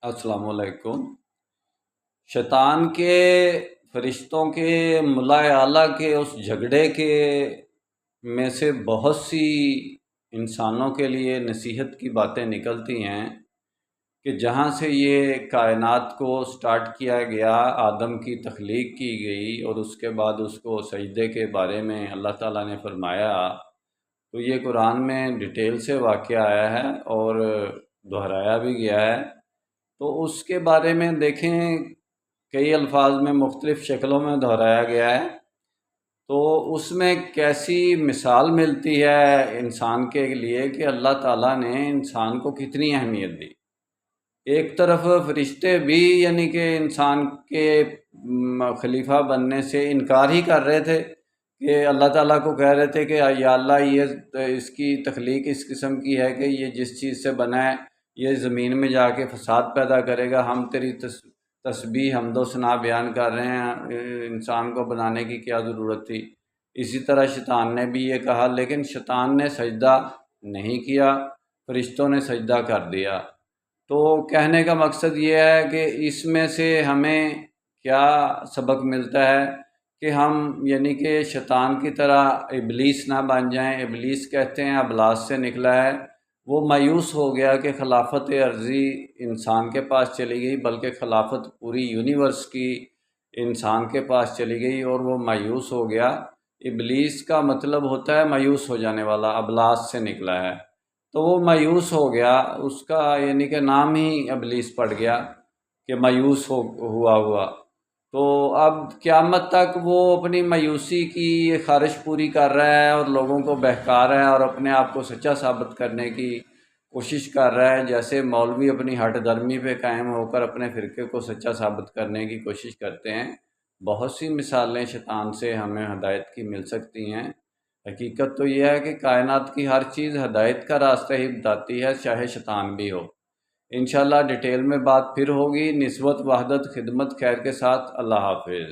अस्सलाम वालेकुम। शैतान के फरिश्तों के मुलाए आला के उस झगड़े के में से बहुत सी इंसानों के लिए नसीहत की बातें निकलती हैं कि जहाँ से ये कायनात को स्टार्ट किया गया, आदम की तख्लीक की गई और उसके बाद उसको सजदे के बारे में अल्लाह ताला ने फरमाया। तो ये कुरान में डिटेल से वाक़या आया है और दोहराया भी गया है। तो उसके बारे में देखें, कई अल्फाज में मुख्तलिफ़ शक्लों में दोहराया गया है। तो उसमें कैसी मिसाल मिलती है इंसान के लिए कि अल्लाह ताला ने इंसान को कितनी अहमियत दी। एक तरफ फरिश्ते भी यानी कि इंसान के खलीफा बनने से इनकार ही कर रहे थे कि अल्लाह ताला को कह रहे थे कि या अल्लाह ये इसकी तख्लीक इस किस्म की है कि ये जिस चीज़ से बना है ये ज़मीन में जाके फसाद पैदा करेगा। हम तेरी तस्बीह हम्दो सना बयान कर रहे हैं, इंसान को बनाने की क्या ज़रूरत थी। इसी तरह शैतान ने भी ये कहा, लेकिन शैतान ने सजदा नहीं किया, फरिश्तों ने सजदा कर दिया। तो कहने का मकसद ये है कि इसमें से हमें क्या सबक मिलता है कि हम यानी कि शैतान की तरह इबलीस ना बन जाएं। इबलीस कहते हैं अबलास से निकला है। वो मायूस हो गया कि खिलाफत अर्ज़ी इंसान के पास चली गई, बल्कि खिलाफत पूरी यूनिवर्स की इंसान के पास चली गई और वो मायूस हो गया। इबलीस का मतलब होता है मायूस हो जाने वाला, अबलास से निकला है। तो वो मायूस हो गया, उसका यानी कि नाम ही इबलीस पड़ गया कि मायूस हो हुआ हुआ। तो अब क़यामत तक वो अपनी मायूसी की ये ख्वाहिश पूरी कर रहा है और लोगों को बहका रहा है और अपने आप को सच्चा साबित करने की कोशिश कर रहा है। जैसे मौलवी अपनी हठ धर्मी पे कायम होकर अपने फ़िरके को सच्चा साबित करने की कोशिश करते हैं। बहुत सी मिसालें शैतान से हमें हिदायत की मिल सकती हैं। हकीकत तो यह है कि कायनात की हर चीज़ हदायत का रास्ता ही बताती है, चाहे शैतान भी हो। इंशाअल्लाह डिटेल में बात फिर होगी। निस्बत वहदत खिदमत खैर के साथ। अल्लाह हाफिज़।